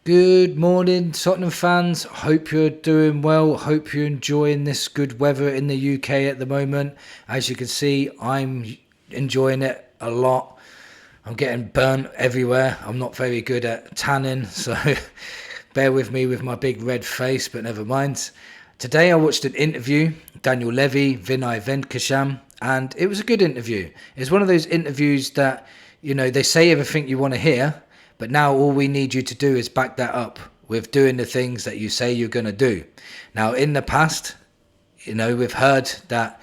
Good morning, Tottenham fans. Hope you're doing well. Hope you're enjoying this good weather in the UK at the moment. As you can see, I'm enjoying it a lot. I'm getting burnt everywhere. I'm not very good at tanning, so bear with me with my big red face, but never mind. Today I watched an interview, Daniel Levy, Vinay, and it was a good interview. It's one of those interviews that, they say everything you want to hear, but now all we need you to do is back that up with doing the things that you say you're going to do. Now, in the past, we've heard that,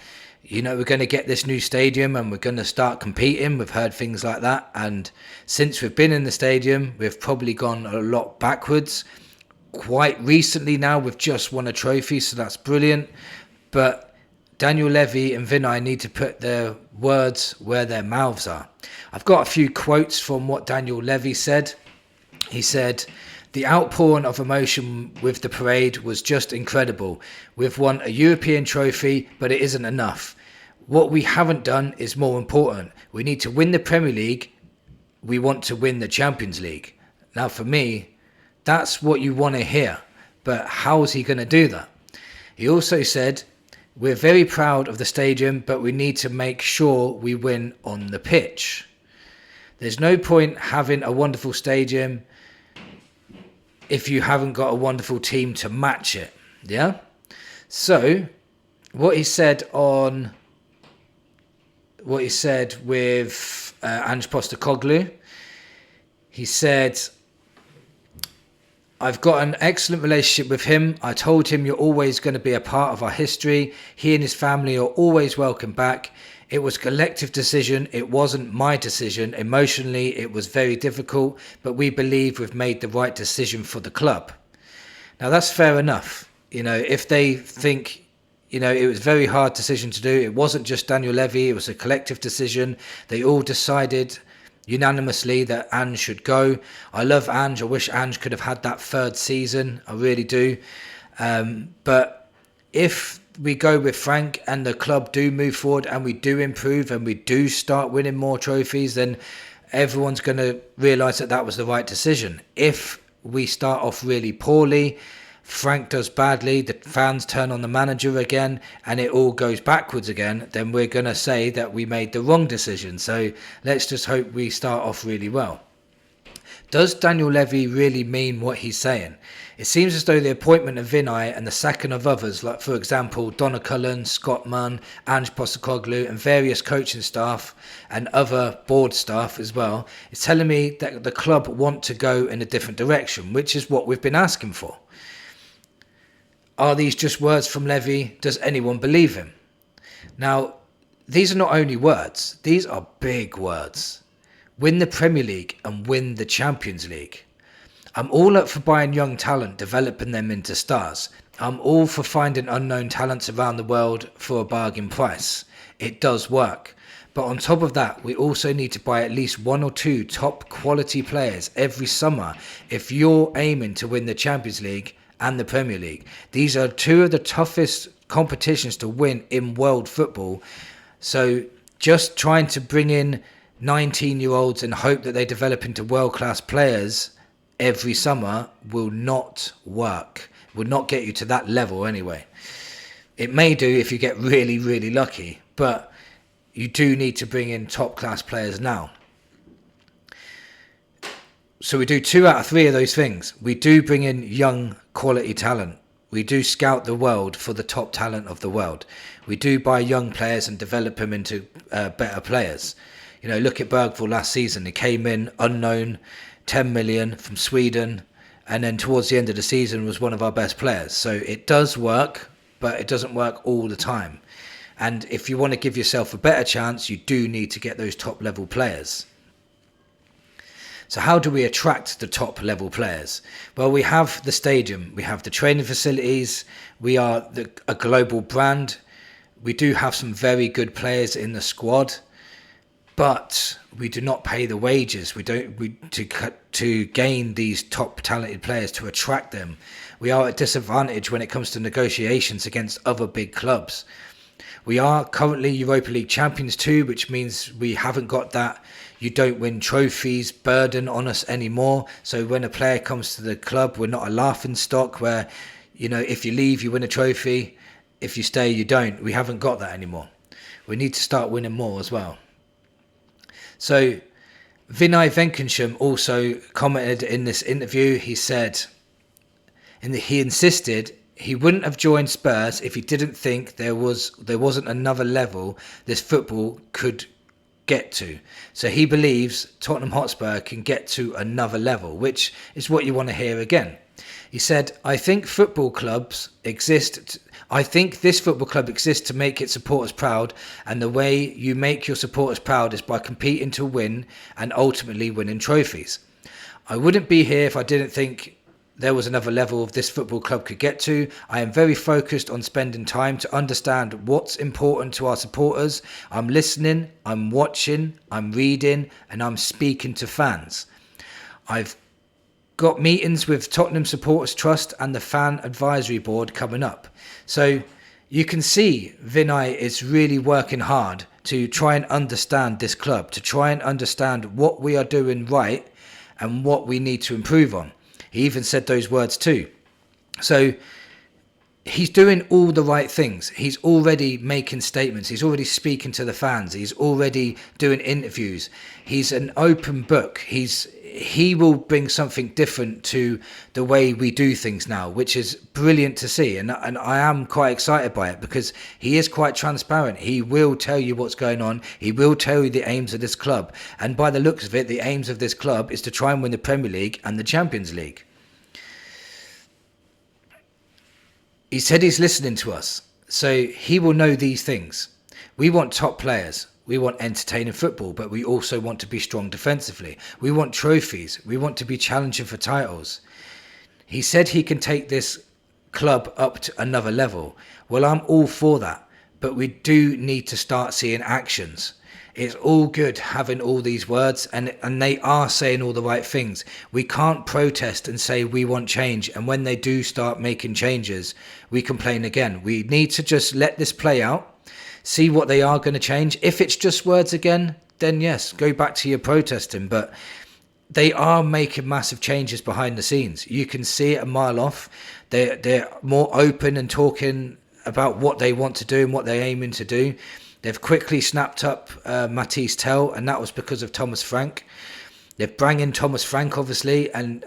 we're going to get this new stadium and we're going to start competing. We've heard things like that. And since we've been in the stadium, we've probably gone a lot backwards. Quite recently now, we've just won a trophy, so that's brilliant. But Daniel Levy and Vinay need to put their words where their mouths are. I've got a few quotes from what Daniel Levy said. He said, "The outpouring of emotion with the parade was just incredible. We've won a European trophy, but it isn't enough. What we haven't done is more important. We need to win the Premier League. We want to win the Champions League." Now, for me, that's what you want to hear. But how is he going to do that? He also said, "We're very proud of the stadium, but we need to make sure we win on the pitch. There's no point having a wonderful stadium if you haven't got a wonderful team to match it." Yeah? So, what he said with Ange Postecoglou, he said, "I've got an excellent relationship with him. I told him you're always going to be a part of our history. He and his family are always welcome back. It was a collective decision. It wasn't my decision. Emotionally, it was very difficult, but we believe we've made the right decision for the club." Now, that's fair enough. If they think, it was a very hard decision to do. It wasn't just Daniel Levy. It was a collective decision. They all decided unanimously that Ange should go. I love Ange. I wish Ange could have had that third season. I really do. But if we go with Frank and the club do move forward and we do improve and we do start winning more trophies, then everyone's going to realise that that was the right decision. If we start off really poorly, Frank does badly, the fans turn on the manager again, and it all goes backwards again, then we're going to say that we made the wrong decision. So let's just hope we start off really well. Does Daniel Levy really mean what he's saying? It seems as though the appointment of Vinay and the sacking of others, like for example Donna Cullen, Scott Munn, Ange Postecoglou and various coaching staff and other board staff as well, is telling me that the club want to go in a different direction, which is what we've been asking for. Are these just words from Levy? Does anyone believe him? Now, these are not only words, these are big words. Win the Premier League and win the Champions League. I'm all up for buying young talent, developing them into stars. I'm all for finding unknown talents around the world for a bargain price. It does work. But on top of that, we also need to buy at least one or two top quality players every summer if you're aiming to win the Champions League and the Premier League. These are two of the toughest competitions to win in world football. So just trying to bring in 19-year-olds and hope that they develop into world-class players every summer will not work. Will not get you to that level anyway. It may do if you get really, really lucky, but you do need to bring in top-class players now. So we do 2 out of 3 of those things. We do bring in young quality talent. We do scout the world for the top talent of the world. We do buy young players and develop them into better players. Look at Bergvall last season. He came in unknown, 10 million from Sweden, and then towards the end of the season was one of our best players. So it does work, but it doesn't work all the time. And if you want to give yourself a better chance, you do need to get those top level players. So how do we attract the top level players? Well, we have the stadium, we have the training facilities, we are a global brand. We do have some very good players in the squad, but we do not pay the wages. To gain these top talented players, to attract them. We are at a disadvantage when it comes to negotiations against other big clubs. We are currently Europa League champions too, which means we haven't got that "you don't win trophies" burden on us anymore. So when a player comes to the club, we're not a laughing stock where, if you leave, you win a trophy. If you stay, you don't. We haven't got that anymore. We need to start winning more as well. So Vinay Venkansham also commented in this interview. He said, he insisted he wouldn't have joined Spurs if he didn't think there wasn't another level this football could get to. So he believes Tottenham Hotspur can get to another level, which is what you want to hear again. He said, I think this football club exists to make its supporters proud, and the way you make your supporters proud is by competing to win and ultimately winning trophies. I wouldn't be here if I didn't think there was another level this football club could get to. I am very focused on spending time to understand what's important to our supporters. I'm listening, I'm watching, I'm reading, and I'm speaking to fans. I've got meetings with Tottenham Supporters Trust and the Fan Advisory Board coming up. So you can see Vinay is really working hard to try and understand this club, to try and understand what we are doing right and what we need to improve on. He even said those words too. So he's doing all the right things. He's already making statements. He's already speaking to the fans. He's already doing interviews. He's an open book. He will bring something different to the way we do things now, which is brilliant to see. And I am quite excited by it because he is quite transparent. He will tell you what's going on. He will tell you the aims of this club. And by the looks of it, the aims of this club is to try and win the Premier League and the Champions League. He said he's listening to us, so he will know these things. We want top players. We want entertaining football, but we also want to be strong defensively. We want trophies. We want to be challenging for titles. He said he can take this club up to another level. Well, I'm all for that, but we do need to start seeing actions. It's all good having all these words, and they are saying all the right things. We can't protest and say we want change, and when they do start making changes, we complain again. We need to just let this play out. See what they are going to change. If it's just words again, then yes, go back to your protesting. But they are making massive changes behind the scenes. You can see it a mile off. They're more open and talking about what they want to do and what they're aiming to do. They've quickly snapped up Matisse Tell, and that was because of Thomas Frank. They've brought in Thomas Frank, obviously, and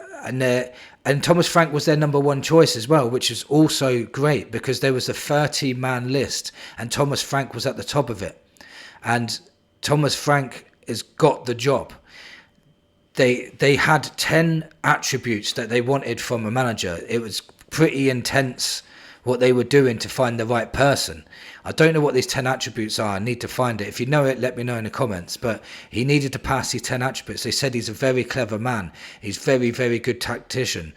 Thomas Frank was their number one choice as well, which is also great because there was a 30-man list and Thomas Frank was at the top of it. And Thomas Frank has got the job. They had 10 attributes that they wanted from a manager. It was pretty intense what they were doing to find the right person. I don't know what these 10 attributes are. I need to find it. If you know it, let me know in the comments. But he needed to pass these 10 attributes. They said he's a very clever man. He's very, very good tactician.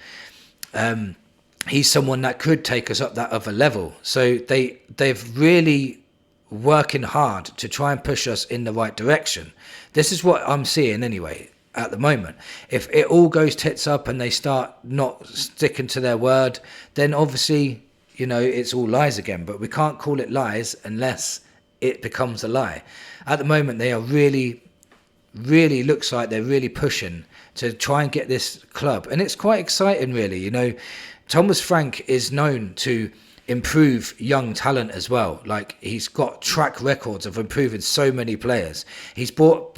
He's someone that could take us up that other level. So they've really working hard to try and push us in the right direction. This is what I'm seeing anyway at the moment. If it all goes tits up and they start not sticking to their word, then obviously, it's all lies again, but we can't call it lies unless it becomes a lie. At the moment, they are really looks like they're really pushing to try and get this club. And it's quite exciting, really. Thomas Frank is known to improve young talent as well. Like, he's got track records of improving so many players.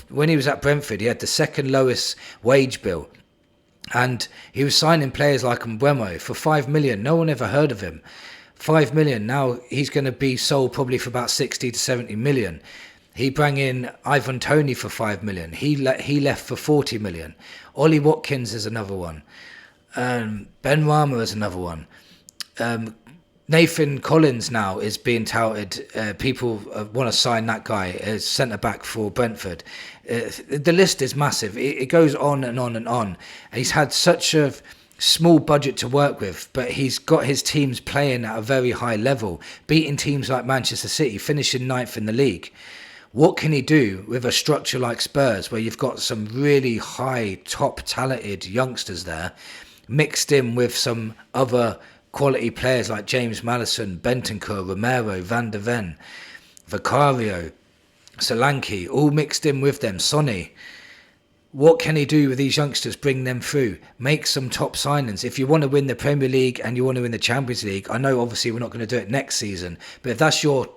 When he was at Brentford, he had the second lowest wage bill. And he was signing players like Mbeumo for 5 million. No one ever heard of him. 5 million. Now he's going to be sold probably for about 60 to 70 million. He brought in Ivan Toney for 5 million. He left for 40 million. Ollie Watkins is another one. Ben Rama is another one. Nathan Collins now is being touted. People want to sign that guy as centre-back for Brentford. The list is massive. It goes on and on and on. He's had such a small budget to work with, but he's got his teams playing at a very high level, beating teams like Manchester City, finishing 9th in the league. What can he do with a structure like Spurs, where you've got some really high, top talented youngsters there, mixed in with some other quality players like James Maddison, Bentancur, Romero, Van der Ven, Vicario, Solanke, all mixed in with them, Sonny. What can he do with these youngsters? Bring them through. Make some top signings. If you want to win the Premier League and you want to win the Champions League, I know obviously we're not going to do it next season, but if that's your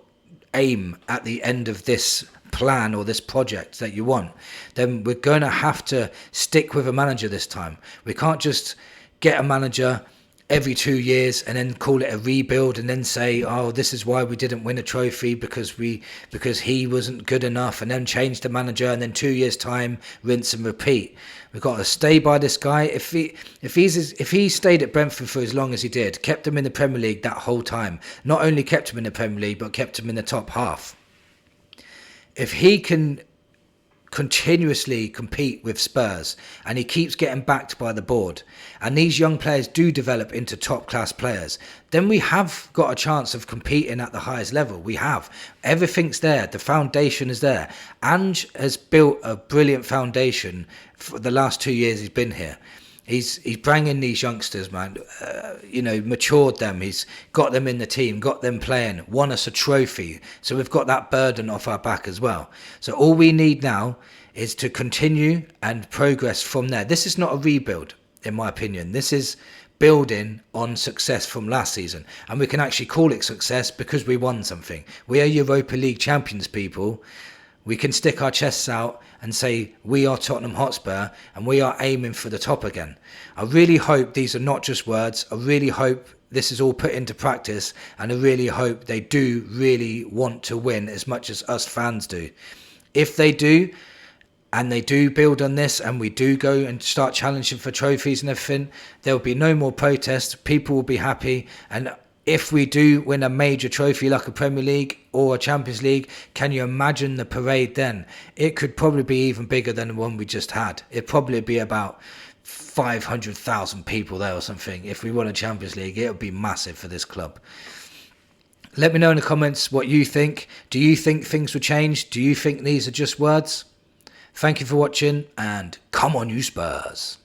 aim at the end of this plan or this project that you want, then we're going to have to stick with a manager this time. We can't just get a manager every 2 years and then call it a rebuild and then say, oh, this is why we didn't win a trophy because he wasn't good enough, and then change the manager and then 2 years time rinse and repeat. We've got to stay by this guy. If he stayed at Brentford for as long as he did, kept him in the Premier League that whole time, not only kept him in the Premier League but kept him in the top half, if he can continuously compete with Spurs and he keeps getting backed by the board and these young players do develop into top class players, then we have got a chance of competing at the highest level. We have. Everything's there. The foundation is there. Ange has built a brilliant foundation for the last 2 years he's been here. He's bringing these youngsters, man, matured them. He's got them in the team, got them playing, won us a trophy. So we've got that burden off our back as well. So all we need now is to continue and progress from there. This is not a rebuild, in my opinion. This is building on success from last season. And we can actually call it success because we won something. We are Europa League champions, people. We can stick our chests out and say we are Tottenham Hotspur and we are aiming for the top again. I really hope these are not just words. I really hope this is all put into practice, and I really hope they do really want to win as much as us fans do. If they do, and they do build on this, and we do go and start challenging for trophies and everything, there will be no more protests. People will be happy, and if we do win a major trophy like a Premier League or a Champions League, can you imagine the parade then? It could probably be even bigger than the one we just had. It'd probably be about 500,000 people there or something. If we won a Champions League, it would be massive for this club. Let me know in the comments what you think. Do you think things will change? Do you think these are just words? Thank you for watching, and come on you Spurs.